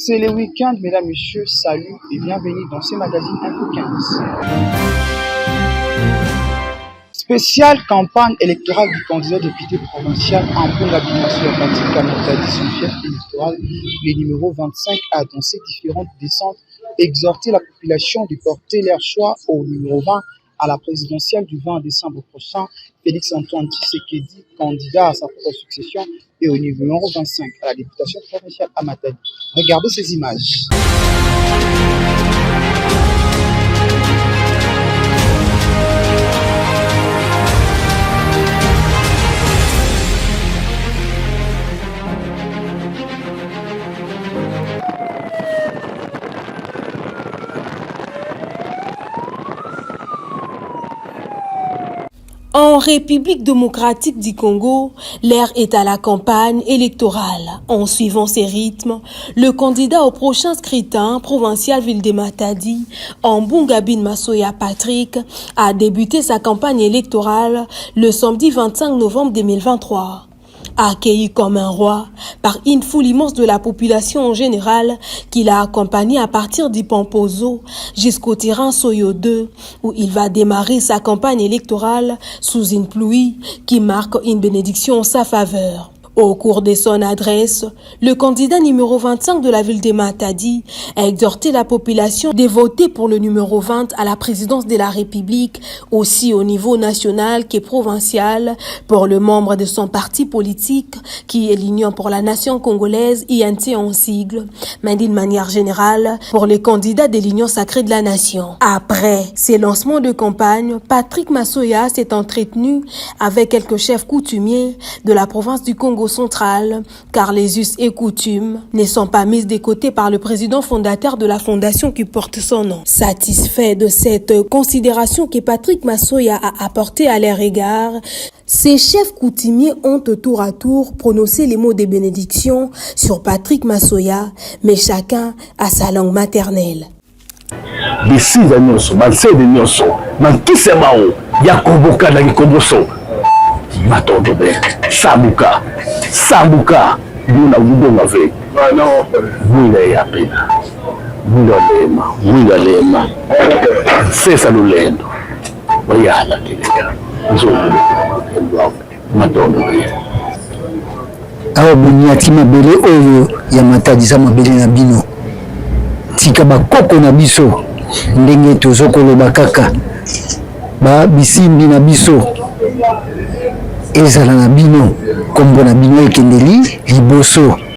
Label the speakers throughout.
Speaker 1: C'est le week-end, mesdames, messieurs, salut et bienvenue dans ce magazine Info 15. Spéciale campagne électorale du candidat député provincial Ambunga Bimasoya Patrick Amatadi, son chef électoral, le numéro 25, a dans ses différentes descentes exhorté la population de porter leur choix au numéro 20 à la présidentielle du 20 décembre prochain. Félix Antoine Tshisekedi, candidat à sa propre succession, et au numéro 25 à la députation provinciale à Matadi. Regardez ces images.
Speaker 2: En République démocratique du Congo, l'ère est à la campagne électorale. En suivant ses rythmes, le candidat au prochain scrutin provincial Ville de Matadi, Ambunga Bimasoya Patrick, a débuté sa campagne électorale le samedi 25 novembre 2023. Accueilli comme un roi par une foule immense de la population en général qui l'a accompagné à partir du Pampozo jusqu'au terrain Soyo 2 où il va démarrer sa campagne électorale sous une pluie qui marque une bénédiction en sa faveur. Au cours de son adresse, le candidat numéro 25 de la ville de Matadi a exhorté la population de voter pour le numéro 20 à la présidence de la République, aussi au niveau national que provincial, pour le membre de son parti politique, qui est l'Union pour la nation congolaise, INT en sigle, mais d'une manière générale, pour les candidats de l'Union sacrée de la nation. Après ces lancements de campagne, Patrick Masoya s'est entretenu avec quelques chefs coutumiers de la province du Congo central, car les us et coutumes ne sont pas mises de côté par le président fondateur de la fondation qui porte son nom. Satisfait de cette considération que Patrick Masoya a apportée à leur égard, ces chefs coutumiers ont tour à tour prononcé les mots de bénédiction sur Patrick Masoya, mais chacun a sa langue maternelle.
Speaker 3: Bisiza nyonso, bansede nyonso, mankisebao, yakoboka na gikoboso. Matodobe, Sambuka, Buna Udonga Ve, Mwila ya pena, Mwila lema, Sesa Lulendo, Wayala Kileka, Matodobe.
Speaker 4: Awa bunyati mabele oyo ya Matadi za mabele na bino. Tika bakoko na biso, ndenge tozokolo bakaka, ba bisimbi na biso.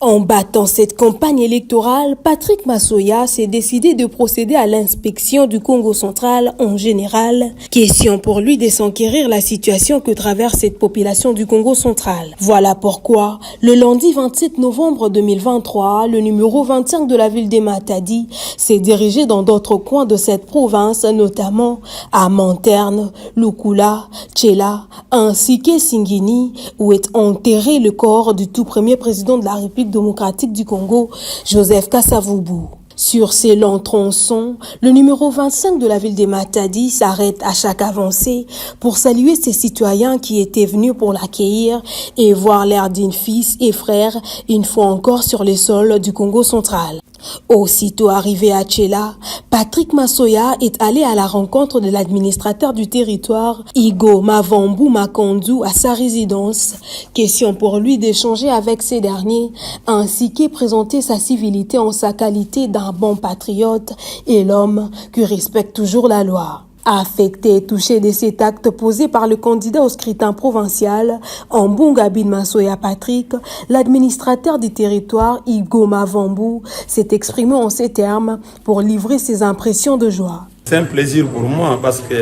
Speaker 2: En battant cette campagne électorale, Patrick Masoya s'est décidé de procéder à l'inspection du Congo central en général. Question pour lui de s'enquérir la situation que traverse cette population du Congo central. Voilà pourquoi, le lundi 27 novembre 2023, le numéro 25 de la ville de Matadi s'est dirigé dans d'autres coins de cette province, notamment à Manterne, Lukula, Tchela, ainsi qu'à Singini, où est enterré le corps du tout premier président de la République démocratique du Congo, Joseph Kasavubu. Sur ces longs tronçons, le numéro 25 de la ville de Matadi s'arrête à chaque avancée pour saluer ses citoyens qui étaient venus pour l'accueillir et voir l'air d'une fils et frère une fois encore sur les sols du Congo central. Aussitôt arrivé à Tchela, Patrick Masoya est allé à la rencontre de l'administrateur du territoire, Igo Mavambu Makondu, à sa résidence. Question pour lui d'échanger avec ces derniers, ainsi qu'est présenter sa civilité en sa qualité d'un bon patriote et l'homme qui respecte toujours la loi. Affecté et touché de cet acte posé par le candidat au scrutin provincial, Ambunga Bimasoya Patrick, l'administrateur du territoire, Igo Mavambu, s'est exprimé en ces termes pour livrer ses impressions de joie.
Speaker 5: C'est un plaisir pour moi parce que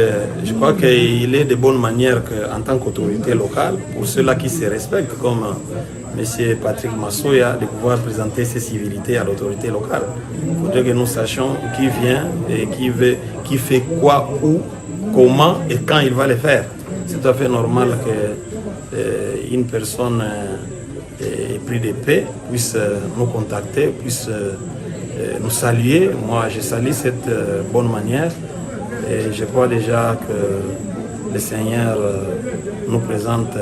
Speaker 5: je crois qu'il est de bonne manière en tant qu'autorité locale, pour ceux-là qui se respectent comme M. Patrick Masoya, de pouvoir présenter ses civilités à l'autorité locale. Il faudrait que nous sachions qui vient et qui fait quoi, où, comment et quand il va le faire. C'est tout à fait normal qu'une personne épris de paix puisse nous contacter, puisse nous saluer. Moi, je salue cette bonne manière et je crois déjà que le Seigneur nous présente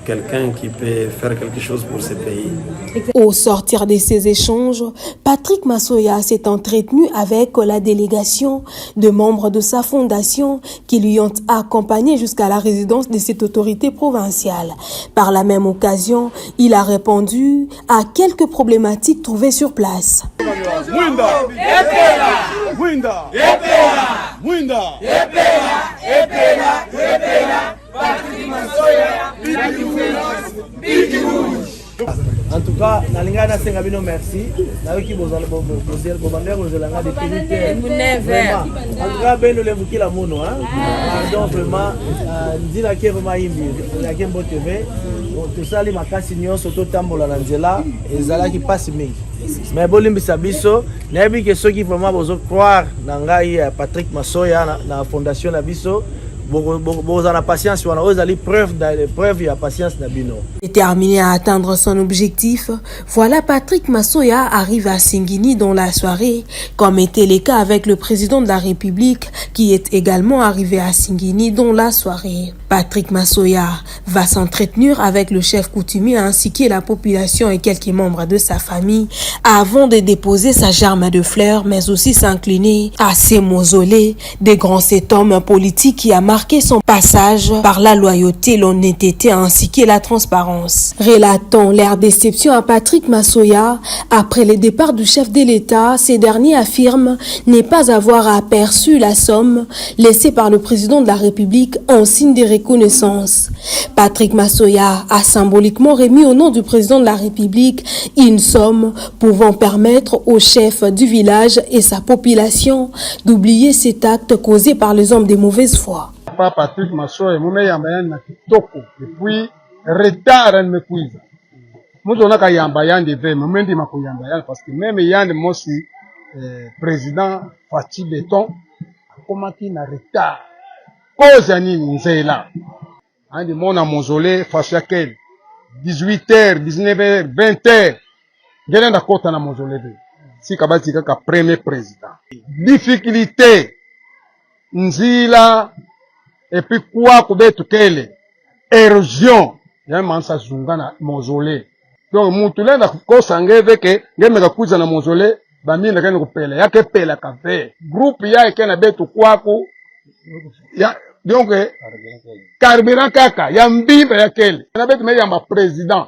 Speaker 5: quelqu'un qui peut faire quelque chose pour ce pays.
Speaker 2: Au sortir de ces échanges, Patrick Masoya s'est entretenu avec la délégation de membres de sa fondation qui lui ont accompagné jusqu'à la résidence de cette autorité provinciale. Par la même occasion, il a répondu à quelques problématiques trouvées sur place.
Speaker 6: En tout cas, nalinga na senga bino merci. Na wiki bozala bozela bobandela bozela nga depuis 8h. En tout cas, beno le mukila mono hein. Pardon vraiment ndila ke vraiment imbi. La Gembo TV. Tout ça les makasi nyonso to tambola na nzela ezala ki passe mingi. Mais bolimbisa biso, na yebi ke soki vraiment bozo croire na ngai Patrick Masoya na fondation na biso.
Speaker 2: Déterminé à atteindre son objectif, voilà Patrick Masoya arrive à Singini dans la soirée, comme était le cas avec le président de la République qui est également arrivé à Singini dans la soirée. Patrick Masoya va s'entretenir avec le chef coutumier ainsi que la population et quelques membres de sa famille avant de déposer sa germe de fleurs, mais aussi s'incliner à ces mausolées des grands cet homme politique qui a marqué son passage par la loyauté, l'honnêteté ainsi que la transparence. Relatons leur déception à Patrick Masoya après le départ du chef de l'État. Ces derniers affirment ne pas avoir aperçu la somme laissée par le président de la République en signe de reconnaissance. Patrick Masoya a symboliquement remis au nom du président de la République une somme pouvant permettre au chef du village et sa population d'oublier cet acte causé par les hommes de mauvaise foi.
Speaker 7: Papa Patrick Masoya mume yamba yani na kitoko depuis retard me kuiza muzo naka yamba yande ve mumendi makuyamba yani parce que même yande mosi président Fatih Beton akomaki na retard cause nini nzela andi mona mausolée fashakel 18h 19h 20h ngena na kota na mausolée si kabati kaka premier président difficulté nzila et puis quoi kubetu kele érosion ya mansa zunga na mausolée donc mutu lenda kosa ngeve ke ngemeka kuza na mausolée bamina kana kupela yake pela kafe groupe ya ikena betu kwaku ya donc carburant kaka ya mbimba ya kele na betu me yamba président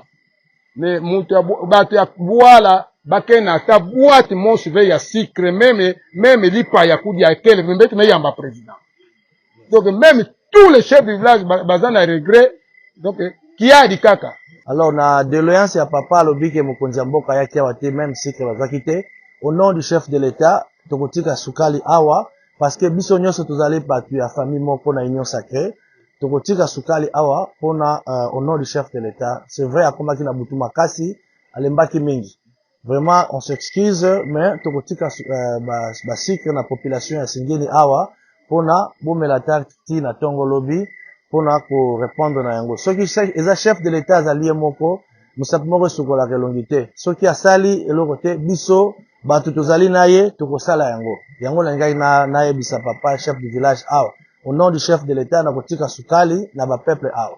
Speaker 7: mais mutu batu ya bwala bakena ta boîte monsuve ya sucre même lipa ya kudi ya kele betu me yamba président. Donc même tous les chefs du village bazana regret donc qui a dit kaka.
Speaker 6: Alors na doléance ya papa lobike mokonzi mboka yake wate même si que bazakite au nom du chef de l'État tokotika sukali awa parce que biso nyonso tozali patu ya famille moko na union sacrée tokotika sukali awa pona au nom du chef de l'État. C'est vrai akomaki na butu makasi alembaki mingi. Vraiment on s'excuse mais tokotika ba sikre na population ya Singini awa pona bomela tarti na tongo lobi pona ko répondre na yango soki eza chef de l'État azali moko musapi moko sukola kelongité soki asali eloko te biso batu tozali naye tokosala yango na ngai na yebisa papa chef du village awa au nom du chef de l'État na kotika sukali na ba peuple awa.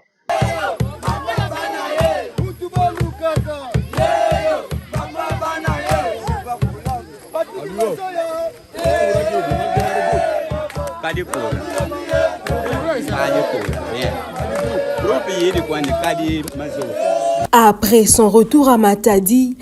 Speaker 2: Après son retour à Matadi,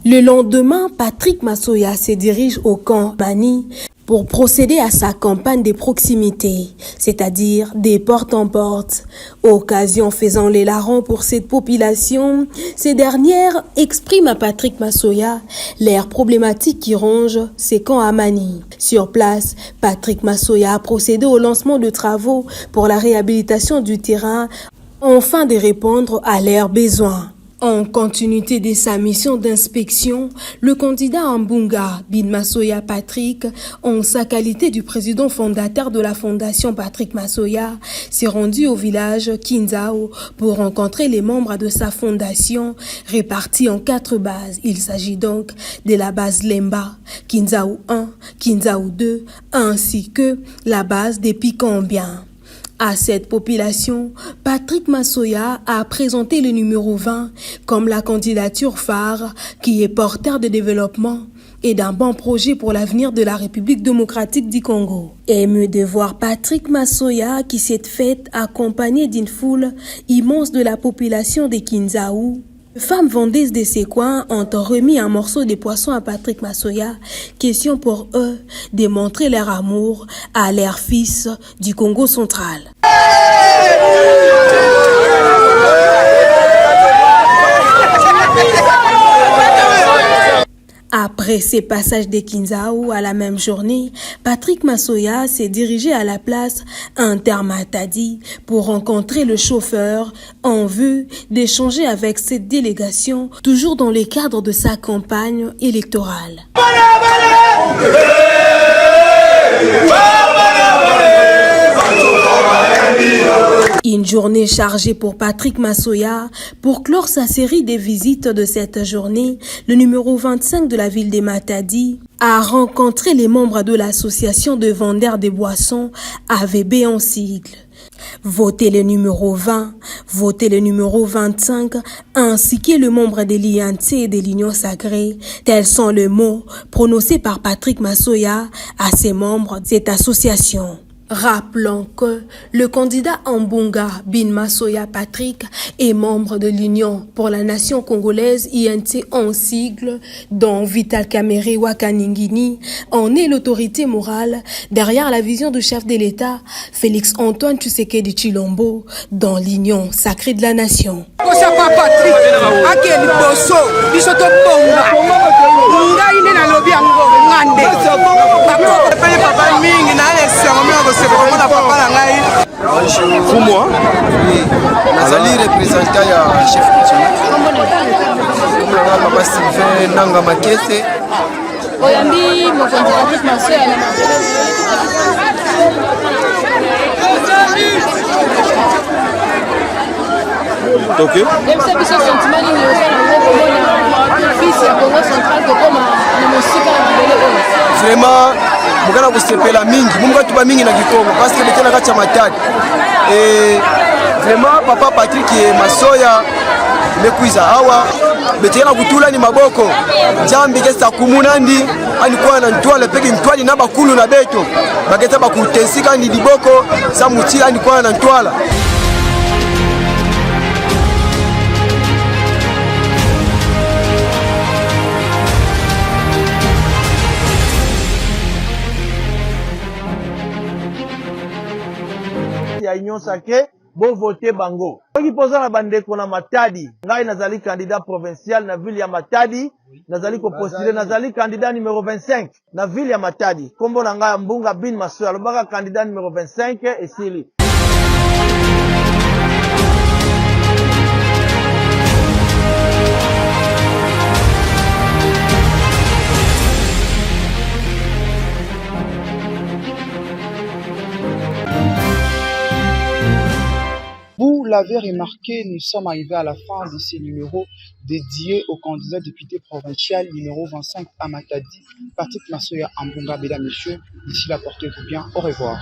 Speaker 2: le lendemain, Patrick Masoya se dirige au camp Mani pour procéder à sa campagne de proximité, c'est-à-dire des porte en porte. Occasion faisant les larrons pour cette population, ces dernières expriment à Patrick Masoya l'air problématique qui ronge ses camps à Mani. Sur place, Patrick Masoya a procédé au lancement de travaux pour la réhabilitation du terrain, afin de répondre à leurs besoins. En continuité de sa mission d'inspection, le candidat Ambunga Bin Masoya Patrick, en sa qualité du président fondateur de la fondation Patrick Masoya, s'est rendu au village Kinzao pour rencontrer les membres de sa fondation répartis en 4 bases. Il s'agit donc de la base Lemba, Kinzao 1, Kinzao 2, ainsi que la base des Picambiens. À cette population, Patrick Massoya a présenté le numéro 20 comme la candidature phare qui est porteur de développement et d'un bon projet pour l'avenir de la République démocratique du Congo. Ému de voir Patrick Massoya qui s'est fait accompagné d'une foule immense de la population de Kinzaou, les femmes vendeuses de ces coins ont remis un morceau de poisson à Patrick Massoya, question pour eux de montrer leur amour à leur fils du Congo central. Après ces passages de Kinzaou à la même journée, Patrick Massoya s'est dirigé à la place Inter-Matadi pour rencontrer le chauffeur en vue d'échanger avec cette délégation, toujours dans le cadre de sa campagne électorale. Une journée chargée pour Patrick Massoya. Pour clore sa série des visites de cette journée, le numéro 25 de la ville de Matadi a rencontré les membres de l'association de vendeurs de boissons AVB en sigle. Votez le numéro 20, votez le numéro 25, ainsi que le membre de l'INC et de l'Union sacrée. Tels sont les mots prononcés par Patrick Massoya à ses membres de cette association. Rappelons que le candidat Ambunga Bin Massoya Patrick est membre de l'Union pour la nation congolaise INC en sigle, dont Vital Kamerhe Wakaningini en est l'autorité morale derrière la vision du chef de l'État Félix Antoine Tshisekedi Tshilombo dans l'Union sacrée de la nation.
Speaker 8: Pour moi, nazali représentant ya chef coutumier. Papa Sylvain Nanga Makete.
Speaker 9: Oyambi mokonzi Patrick Massoya na
Speaker 8: Ok.
Speaker 9: Même ça biso sentiment ni le fils ya Congo central ko koma na musika na mbele.
Speaker 8: Vraiment mukana kusepela mingi mungu tuba mingi na Kikongo parce que betena kacha matadi et vraiment papa Patrick Massoya mekuiza hawa betena kutula ni maboko jambi kesa kumunandi alikuwa na ntwala peke ntwali na bakulu na beto baketa bakutesika ni liboko sa mutila alikuwa na ntwala.
Speaker 6: Ya Union sacrée bo voter bango. Qui posa na bandeko na Matadi. Ngai nazali candidat provincial na ville ya Matadi. Nazali ko postuler nazali candidat numéro 25 na ville ya Matadi. Kombo na ngai Ambunga Bin Massoya lobaka candidat numéro 25 esili.
Speaker 1: Vous l'avez remarqué, nous sommes arrivés à la fin de ces numéros dédiés au candidat député provincial numéro 25 à Matadi, Patrick Massoya Ambunga. Mesdames, messieurs, d'ici là, portez-vous bien. Au revoir.